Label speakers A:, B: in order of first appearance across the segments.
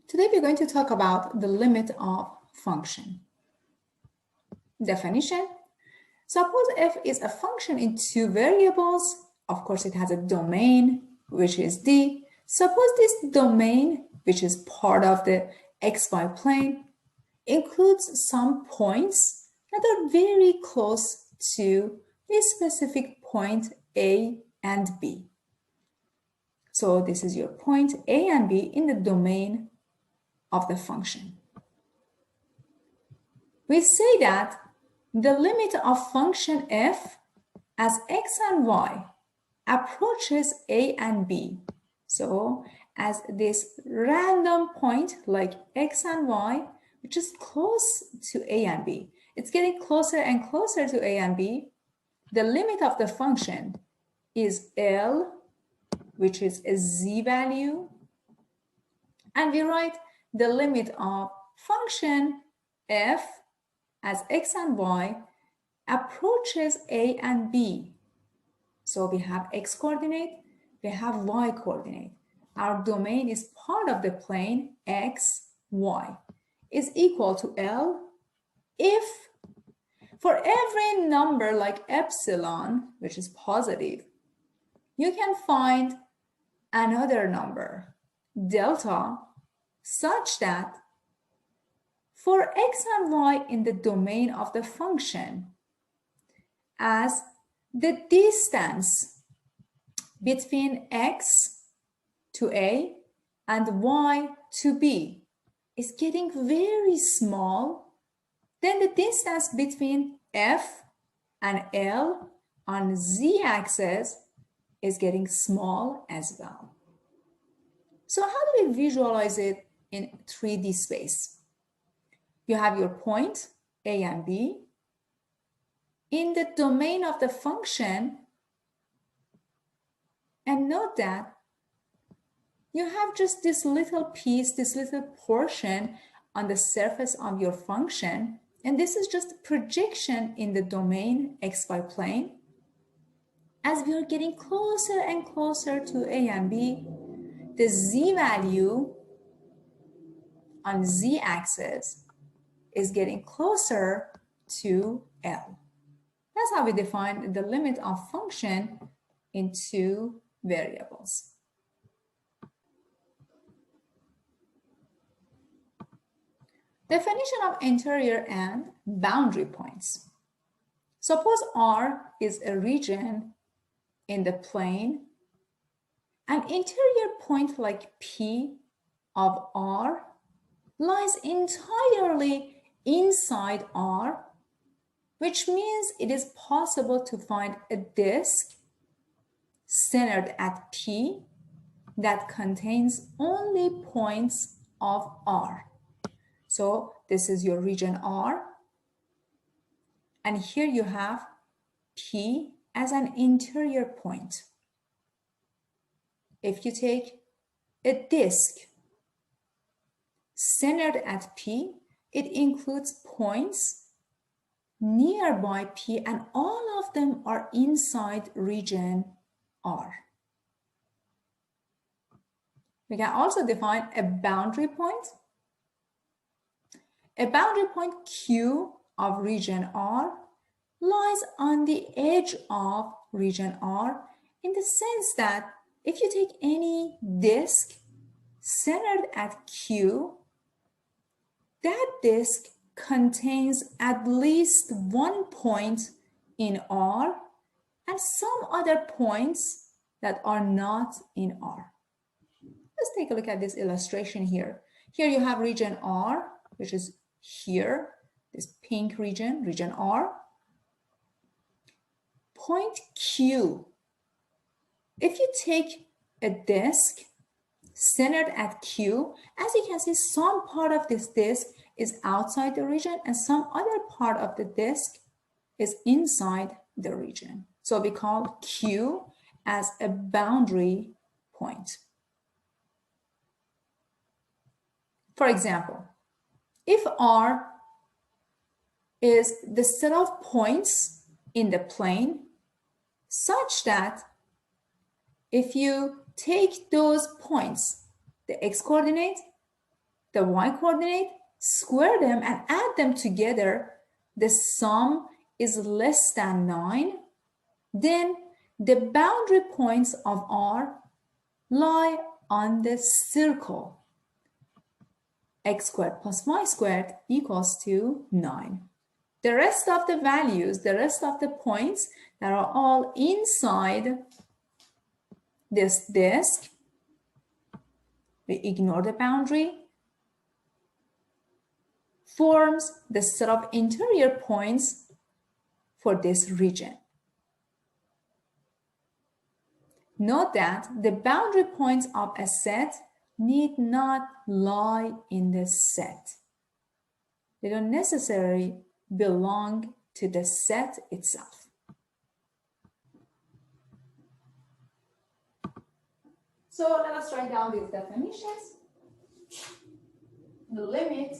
A: Today we're going to talk about the limit of function. Definition. Suppose f is a function in two variables. Of course, it has a domain, which is D. Suppose this domain, which is part of the xy plane, includes some points that are very close to a specific point A and B. So this is your point A and B in the domain of the function. We say that the limit of function f as x and y approaches A and B. So as this random point like x and y, which is close to A and B, it's getting closer and closer to A and B. The limit of the function is L, which is a z value, and we write the limit of function f as x and y approaches A and B. So we have x coordinate, we have y coordinate. Our domain is part of the plane x, y is equal to L if for every number like epsilon, which is positive, you can find another number, delta, such that for x and y in the domain of the function, as the distance between x to A and y to B is getting very small, then the distance between f and L on z-axis is getting small as well. So how do we visualize it in 3D space? You have your point A and B. In the domain of the function, and note that you have just this little piece, this little portion on the surface of your function, and this is just a projection in the domain xy plane. As we are getting closer and closer to A and B, the z value on z-axis is getting closer to L. That's how we define the limit of function in two variables. Definition of interior and boundary points. Suppose R is a region in the plane. An interior point like P of R lies entirely inside R, which means it is possible to find a disk centered at P that contains only points of R. So this is your region R, and here you have P as an interior point. If you take a disk centered at P, it includes points nearby P, and all of them are inside region R. We can also define a boundary point. A boundary point Q of region R lies on the edge of region R, in the sense that if you take any disk centered at Q, that disk contains at least one point in R and some other points that are not in R. Let's take a look at this illustration here. Here you have region R, which is here, this pink region, region R. Point Q. If you take a disk centered at Q, as you can see, some part of this disk is outside the region and some other part of the disk is inside the region. So we call Q as a boundary point. For example, if R is the set of points in the plane such that if you take those points, the x coordinate the y coordinate, square them and add them together, the sum is less than 9, then the boundary points of R lie on the circle. X squared plus y squared equals to 9. The rest of the values, the rest of the points that are all inside this disk, we ignore the boundary, forms the set of interior points for this region. Note that the boundary points of a set need not lie in the set. They don't necessarily belong to the set itself. So let us write down these definitions. The limit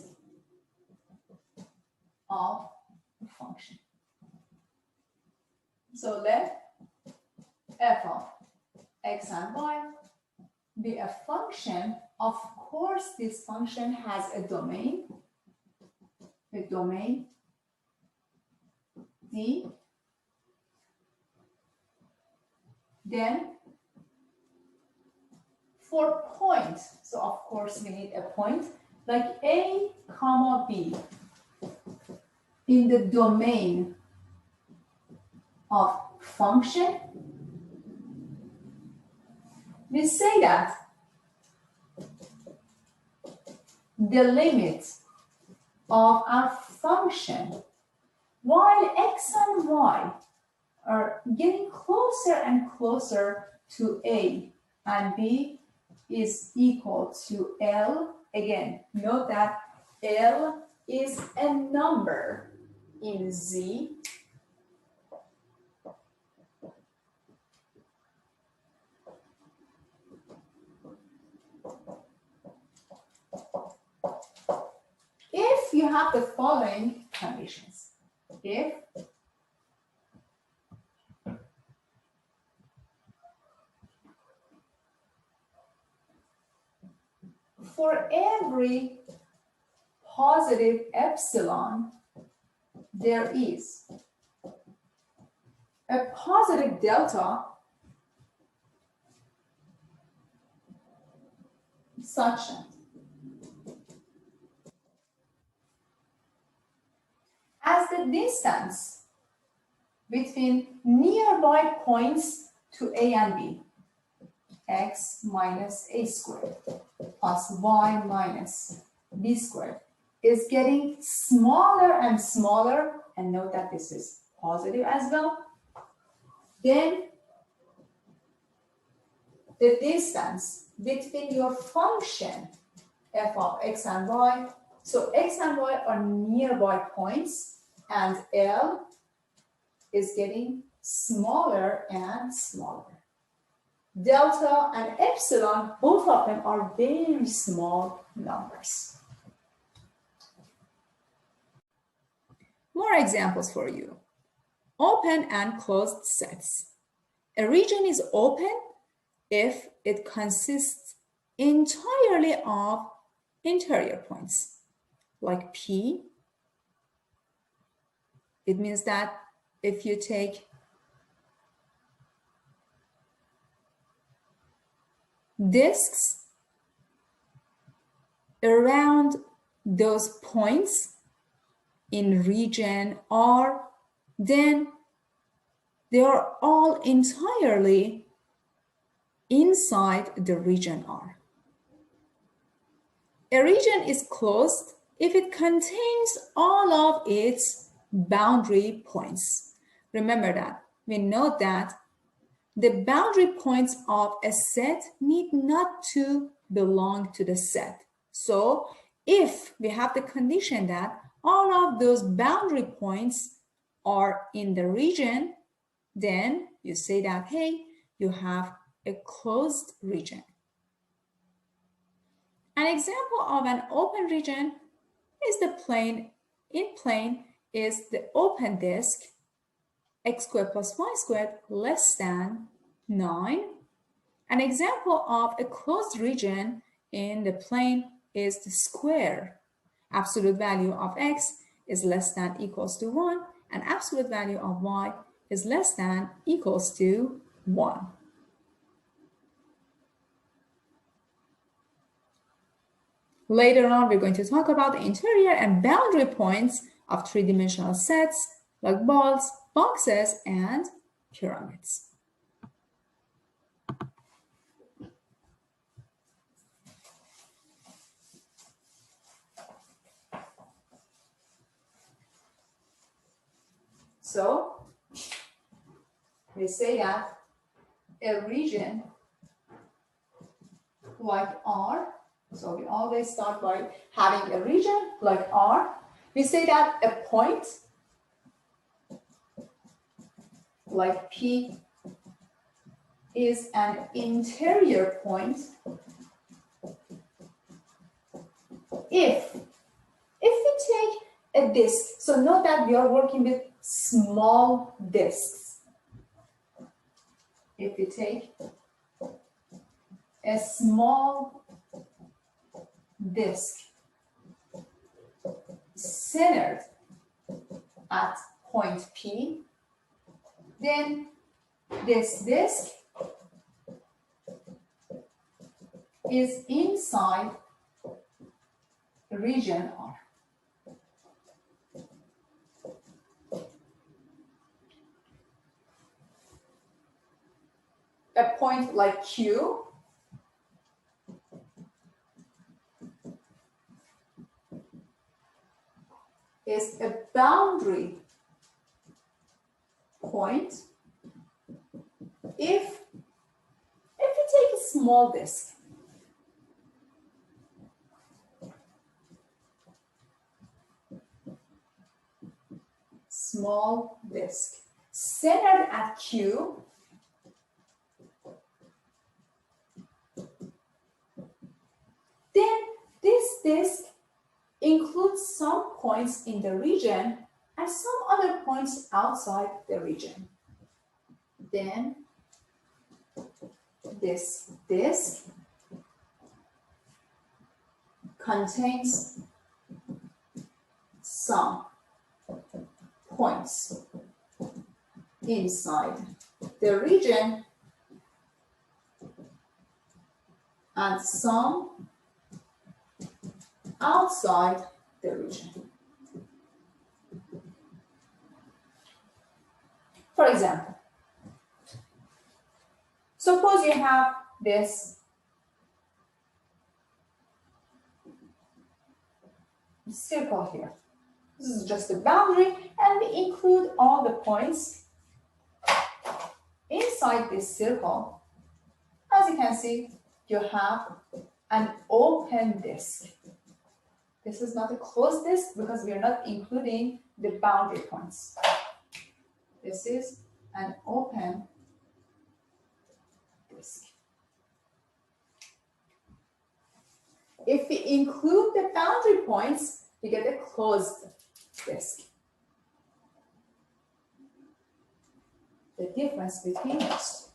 A: of a function. So let f of x and y be a function. Of course, this function has a domain D. Then for points, so of course we need a point like a comma b in the domain of function. We say that the limit of our function, while x and y are getting closer and closer to a and b, is equal to L. Again, note that L is a number in Z. If you have the following conditions, if for every positive epsilon, there is a positive delta such that as the distance between nearby points to A and B, x minus a squared plus y minus b squared, is getting smaller and smaller, and note that this is positive as well, then the distance between your function f of x and y, so x and y are nearby points, and L is getting smaller and smaller. Delta and epsilon, both of them are very small numbers. More examples for you. Open and closed sets. A region is open if it consists entirely of interior points, like P. It means that if you take disks around those points in region R, then they are all entirely inside the region R. A region is closed if it contains all of its boundary points. Remember that. We note that the boundary points of a set need not to belong to the set. So if we have the condition that all of those boundary points are in the region, then you say that, hey, you have a closed region. An example of an open region is the plane. In plane is the open disk, x squared plus y squared less than 9. An example of a closed region in the plane is the square. Absolute value of x is less than equals to 1, and absolute value of y is less than equals to 1. Later on, we're going to talk about the interior and boundary points of three-dimensional sets like balls, boxes, and pyramids. So we say that a region like R, so we always start by having a region like R. We say that a point like P is an interior point if we take a disk. So note that we are working with small disks. If we take a small disk centered at point P, then this disk is inside region R. A point like Q is a boundary point if we take a small disk. Small disk centered at Q, then this disk includes some points in the region and some other points outside the region. Then this disk contains some points inside the region and some outside the region. For example, suppose you have this circle here. This is just a boundary, and we include all the points inside this circle. As you can see, you have an open disk. This is not a closed disk because we are not including the boundary points. This is an open disk. If we include the boundary points, we get a closed disk. The difference between those.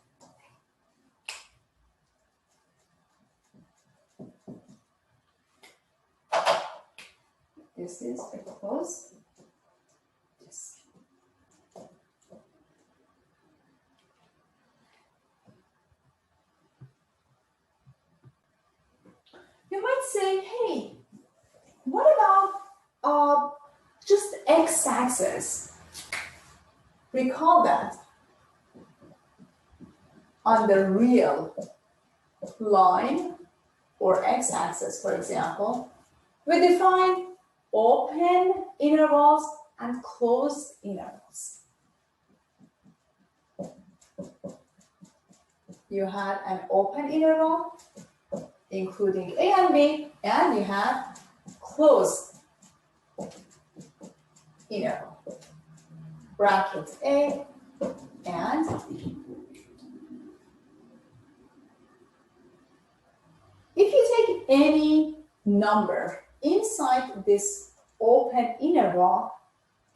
A: This is a closed disk. You might say, hey, what about just x-axis? Recall that on the real line or x-axis, for example, we define open intervals and closed intervals. You had an open interval, including A and B, and you had closed interval, bracket A and B. If you take any number inside this open interval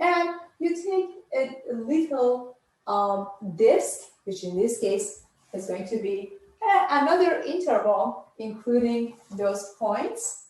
A: and you take a little disk, which in this case is going to be another interval including those points,